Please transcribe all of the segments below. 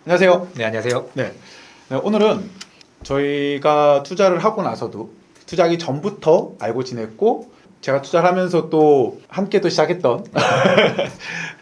안녕하세요. 네, 안녕하세요. 네, 오늘은 저희가 투자를 하고 나서도 투자하기 전부터 알고 지냈고 제가 투자를 하면서 또 함께 또 시작했던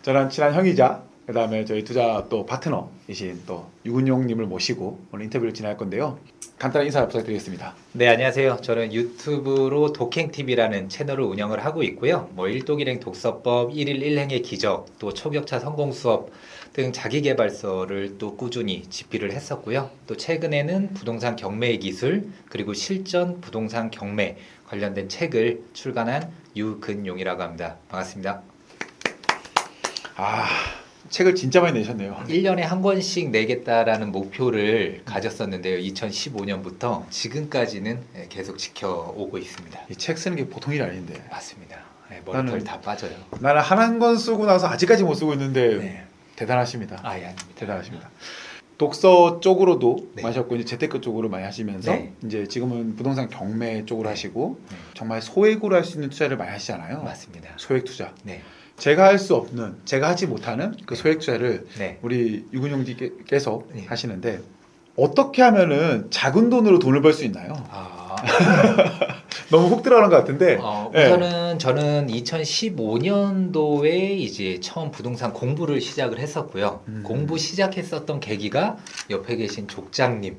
저랑 친한 형이자 그 다음에 저희 투자 또 파트너이신 또 유근용님을 모시고 오늘 인터뷰를 진행할 건데요. 간단한 인사 부탁드리겠습니다. 네, 안녕하세요. 저는 유튜브로 독행TV라는 채널을 운영을 하고 있고요. 일독일행 독서법, 1일 1행의 기적, 또 초격차 성공 수업 등 자기계발서를 또 꾸준히 집필을 했었고요. 또 최근에는 부동산 경매의 기술, 그리고 실전 부동산 경매 관련된 책을 출간한 유근용이라고 합니다. 반갑습니다. 책을 진짜 많이 내셨네요. 1년에 한 권씩 내겠다라는 목표를 가졌었는데요. 2015년부터 지금까지는 계속 지켜오고 있습니다. 이 책 쓰는 게 보통 일이 아닌데. 맞습니다. 머리털 나는- 다 빠져요. 나는 한 권 쓰고 나서 아직까지 못 쓰고 있는데 네. 대단하십니다. 예, 아닙니다. 대단하십니다. 독서 쪽으로도 네. 많이 하셨고 이제 재테크 쪽으로 많이 하시면서 네. 이제 지금은 부동산 경매 쪽으로 네. 하시고 네. 정말 소액으로 할 수 있는 투자를 많이 하시잖아요. 맞습니다. 소액 투자. 네. 제가 할 수 없는, 제가 하지 못하는 그 소액 투자를 네. 우리 유근용님께서 네. 하시는데 어떻게 하면은 작은 돈으로 돈을 벌 수 있나요? 너무 훅 들어가는 것 같은데. 네. 우선은 저는 2015년도에 이제 처음 부동산 공부를 시작을 했었고요. 공부 시작했었던 계기가 옆에 계신 족장님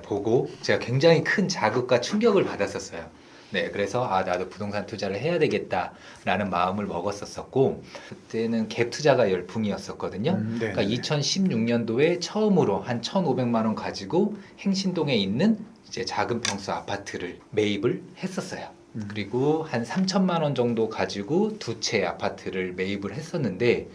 보고 제가 굉장히 큰 자극과 충격을 받았었어요. 네, 그래서 나도 부동산 투자를 해야 되겠다라는 마음을 먹었었고 그때는 갭 투자가 열풍이었었거든요. 네. 그러니까 2016년도에 처음으로 한 1,500만 원 가지고 행신동에 있는 이제 작은 평수 아파트를 매입을 했었어요. 그리고 한 3천만 원 정도 가지고 두 채 아파트를 매입을 했었는데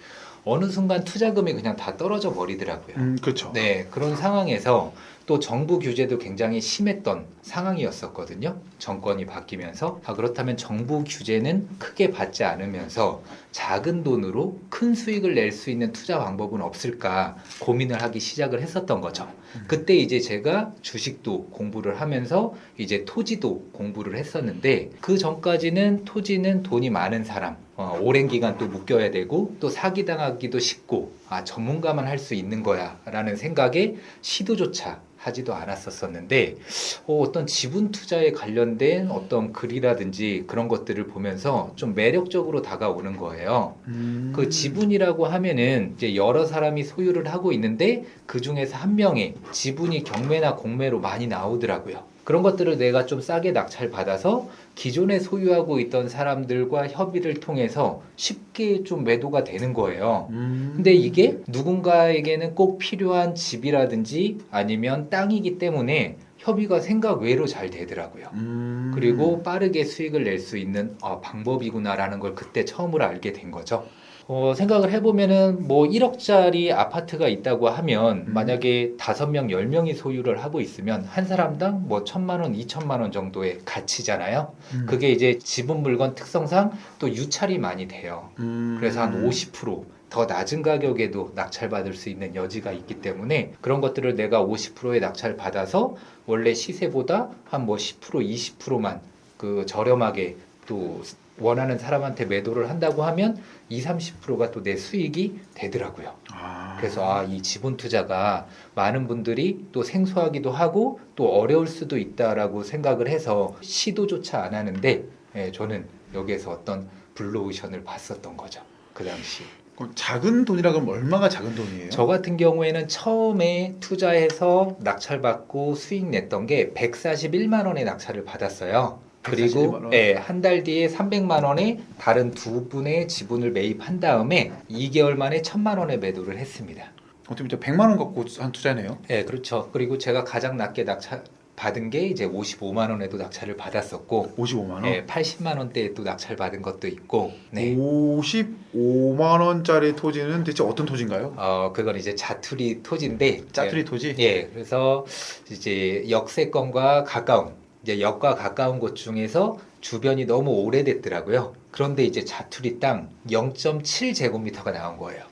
어느 순간 투자금이 그냥 다 떨어져 버리더라고요. 그렇죠. 네, 그런 상황에서 또 정부 규제도 굉장히 심했던 상황이었었거든요. 정권이 바뀌면서 그렇다면 정부 규제는 크게 받지 않으면서 작은 돈으로 큰 수익을 낼 수 있는 투자 방법은 없을까 고민을 하기 시작을 했었던 거죠. 그때 이제 제가 주식도 공부를 하면서 이제 토지도 공부를 했었는데 그 전까지는 토지는 돈이 많은 사람 오랜 기간 또 묶여야 되고 또 사기당하기도 쉽고 전문가만 할 수 있는 거야 라는 생각에 시도조차 하지도 않았었는데 어떤 지분 투자에 관련된 어떤 글이라든지 그런 것들을 보면서 좀 매력적으로 다가오는 거예요. 그 지분이라고 하면은 이제 여러 사람이 소유를 하고 있는데 그 중에서 한 명의 지분이 경매나 공매로 많이 나오더라고요. 그런 것들을 내가 좀 싸게 낙찰받아서 기존에 소유하고 있던 사람들과 협의를 통해서 쉽게 좀 매도가 되는 거예요. 근데 이게 누군가에게는 꼭 필요한 집이라든지 아니면 땅이기 때문에 협의가 생각 외로 잘 되더라고요. 그리고 빠르게 수익을 낼 수 있는 방법이구나라는 걸 그때 처음으로 알게 된 거죠. 생각을 해보면은 1억짜리 아파트가 있다고 하면 만약에 5명, 10명이 소유를 하고 있으면 한 사람당 1,000만 원, 2,000만 원 정도의 가치잖아요. 그게 이제 지분 물건 특성상 또 유찰이 많이 돼요. 그래서 한 50%더 낮은 가격에도 낙찰받을 수 있는 여지가 있기 때문에 그런 것들을 내가 50%의 낙찰 받아서 원래 시세보다 한 10%, 20%만 그 저렴하게 또 원하는 사람한테 매도를 한다고 하면 20, 30%가 또 내 수익이 되더라고요. 그래서 이 지분 투자가 많은 분들이 또 생소하기도 하고 또 어려울 수도 있다라고 생각을 해서 시도조차 안 하는데 저는 여기에서 어떤 블루오션을 봤었던 거죠. 그 당시. 그럼 작은 돈이라 그러면 얼마가 작은 돈이에요? 저 같은 경우에는 처음에 투자해서 낙찰받고 수익 냈던 게 141만 원의 낙찰을 받았어요. 그리고 141만 원? 한 달 뒤에 300만 원에 다른 두 분의 지분을 매입한 다음에 2개월 만에 1,000만 원에 매도를 했습니다. 어떻게 보면 100만 원 갖고 한 투자네요. 네, 그렇죠. 그리고 제가 가장 낮게 낙찰 받은 게 이제 55만 원에도 낙찰을 받았었고 55만 원? 네, 80만 원대에 또 낙찰 받은 것도 있고 네. 55만 원짜리 토지는 대체 어떤 토지인가요? 그건 이제 자투리 토지인데 짜투리 토지? 예, 그래서 이제 역세권과 가까운 이제 역과 가까운 곳 중에서 주변이 너무 오래됐더라고요. 그런데 이제 자투리 땅 0.7제곱미터가 나온 거예요.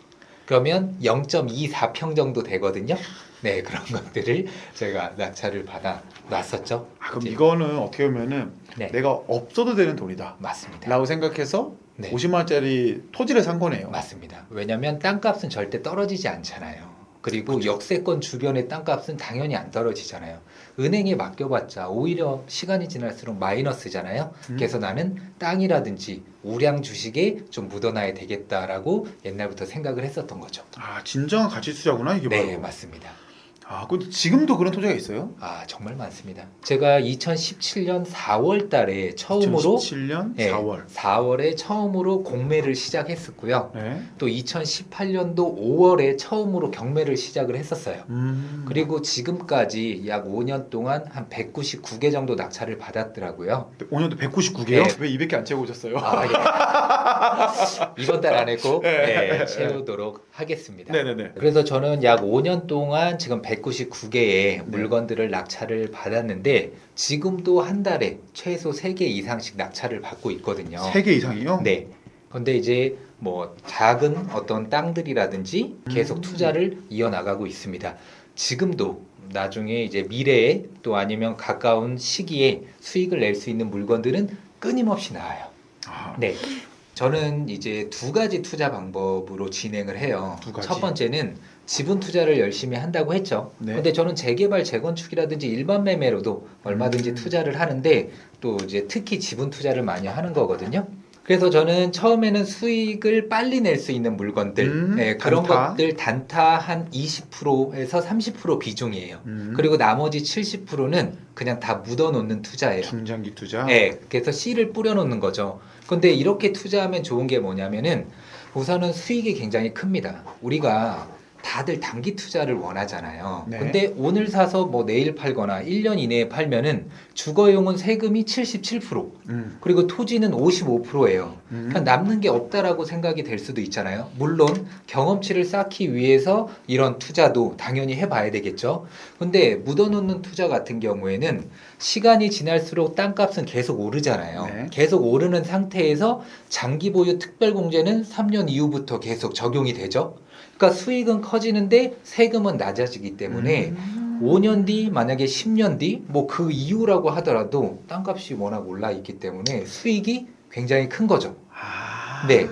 그러면 0.24평 정도 되거든요. 네, 그런 것들을 제가 낙찰을 받아 놨었죠. 그럼 이제. 이거는 어떻게 보면은 네. 내가 없어도 되는 돈이다 맞습니다. 라고 생각해서 네. 50만 원짜리 토지를 산 거네요. 맞습니다. 왜냐하면 땅값은 절대 떨어지지 않잖아요. 그리고 그렇죠. 역세권 주변의 땅값은 당연히 안 떨어지잖아요. 은행에 맡겨봤자 오히려 시간이 지날수록 마이너스잖아요. 그래서 나는 땅이라든지 우량 주식에 좀 묻어놔야 되겠다라고 옛날부터 생각을 했었던 거죠. 아, 진정한 가치 투자구나 이게 네, 바로. 맞습니다. 아, 근데 지금도 그런 토지가 있어요? 아, 정말 많습니다. 제가 2017년 4월 달에 처음으로 2017년 네, 4월. 4월에 처음으로 공매를 시작했었고요. 네. 또 2018년도 5월에 처음으로 경매를 시작을 했었어요. 그리고 지금까지 약 5년 동안 한 199개 정도 낙찰을 받았더라고요. 5년도 199개요? 네. 왜 200개 안 채우고 오셨어요? 아, 예. 이번 달 안에 꼭 네. 채우도록 하겠습니다. 네네네. 그래서 저는 약 5년 동안 지금 199개의 물건들을 낙찰을 받았는데 지금도 한 달에 최소 3개 이상씩 낙찰을 받고 있거든요. 3개 이상이요? 네. 근데 이제 뭐 작은 어떤 땅들이라든지 계속 투자를 이어나가고 있습니다. 지금도 나중에 이제 미래에 또 아니면 가까운 시기에 수익을 낼 수 있는 물건들은 끊임없이 나와요. 아, 네. 저는 이제 2가지 투자 방법으로 진행을 해요. 2가지? 첫 번째는 지분 투자를 열심히 한다고 했죠. 네. 근데 저는 재개발, 재건축이라든지 일반 매매로도 얼마든지 투자를 하는데 또 이제 특히 지분 투자를 많이 하는 거거든요. 그래서 저는 처음에는 수익을 빨리 낼 수 있는 물건들, 그런 단타. 것들 단타 한 20%에서 30% 비중이에요. 그리고 나머지 70%는 그냥 다 묻어놓는 투자예요. 중장기 투자? 네, 그래서 씨를 뿌려놓는 거죠. 근데 이렇게 투자하면 좋은 게 뭐냐면은 우선은 수익이 굉장히 큽니다. 우리가 다들 단기 투자를 원하잖아요. 네. 근데 오늘 사서 뭐 내일 팔거나 1년 이내에 팔면은 주거용은 세금이 77%, 그리고 토지는 55%예요. 그러니까 남는 게 없다라고 생각이 될 수도 있잖아요. 물론 경험치를 쌓기 위해서 이런 투자도 당연히 해봐야 되겠죠. 근데 묻어놓는 투자 같은 경우에는 시간이 지날수록 땅값은 계속 오르잖아요. 네. 계속 오르는 상태에서 장기 보유 특별공제는 3년 이후부터 계속 적용이 되죠. 그러니까 수익은 커지는데 세금은 낮아지기 때문에 5년 뒤 만약에 10년 뒤 뭐 그 이후라고 하더라도 땅값이 워낙 올라 있기 때문에 수익이 굉장히 큰 거죠. 아, 네.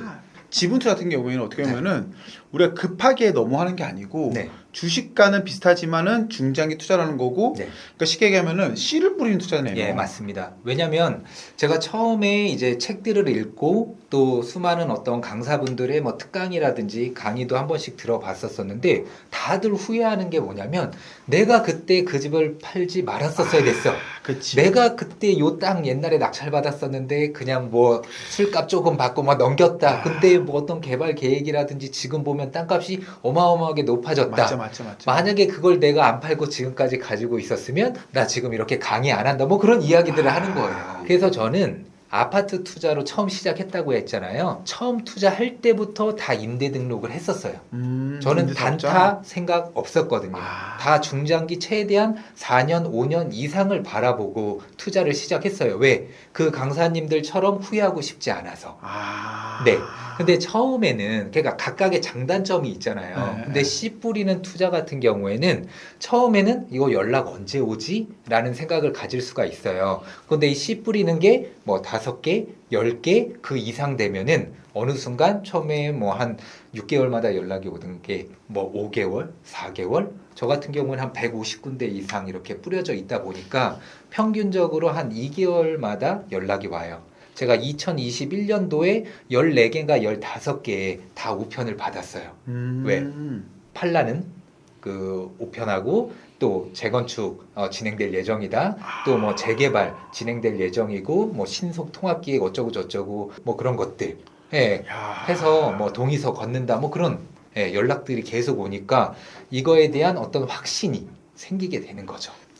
지분 투자 같은 경우에는 어떻게 보면은 우리가 급하게 너무 하는 게 아니고 네. 주식과는 비슷하지만은 중장기 투자라는 거고, 네. 그러니까 쉽게 얘기하면은 씨를 뿌리는 투자네요. 예, 맞습니다. 왜냐면 제가 처음에 이제 책들을 읽고 또 수많은 어떤 강사분들의 뭐 특강이라든지 강의도 한 번씩 들어봤었었는데 다들 후회하는 게 뭐냐면 내가 그때 그 집을 팔지 말았었어야 됐어. 그치. 내가 그때 요 땅 옛날에 낙찰 받았었는데 그냥 뭐 술값 조금 받고 막 넘겼다. 근데 뭐 어떤 개발 계획이라든지 지금 보면 땅값이 어마어마하게 높아졌다. 맞죠. 만약에 그걸 내가 안 팔고 지금까지 가지고 있었으면 나 지금 이렇게 강의 안 한다. 뭐 그런 이야기들을 하는 거예요. 그래서 저는 아파트 투자로 처음 시작했다고 했잖아요. 처음 투자할 때부터 다 임대 등록을 했었어요. 저는 임대사업자? 단타 생각 없었거든요. 아. 다 중장기 최대한 4년, 5년 이상을 바라보고 투자를 시작했어요. 왜? 그 강사님들처럼 후회하고 싶지 않아서. 아. 네. 근데 처음에는 그러니까 각각의 장단점이 있잖아요. 네. 근데 씨 뿌리는 투자 같은 경우에는 처음에는 이거 연락 언제 오지? 라는 생각을 가질 수가 있어요. 근데 이 씨 뿌리는 게 뭐 5개, 10개 그 이상 되면은 어느 순간 처음에 뭐 한 6개월마다 연락이 오는 게 뭐 5개월, 4개월? 저 같은 경우는 한 150군데 이상 이렇게 뿌려져 있다 보니까 평균적으로 한 2개월마다 연락이 와요. 제가 2021년도에 14개인가 15개에 다 우편을 받았어요. 왜? 팔라는 그 우편하고 또 재건축 진행될 예정이다. 또 뭐 재개발 진행될 예정이고 뭐 신속 통합기획 어쩌고 저쩌고 뭐 그런 것들. 예. 야. 해서 뭐 동의서 걷는다. 뭐 그런 연락들이 계속 오니까 이거에 대한 어떤 확신이 생기게 되는 거죠.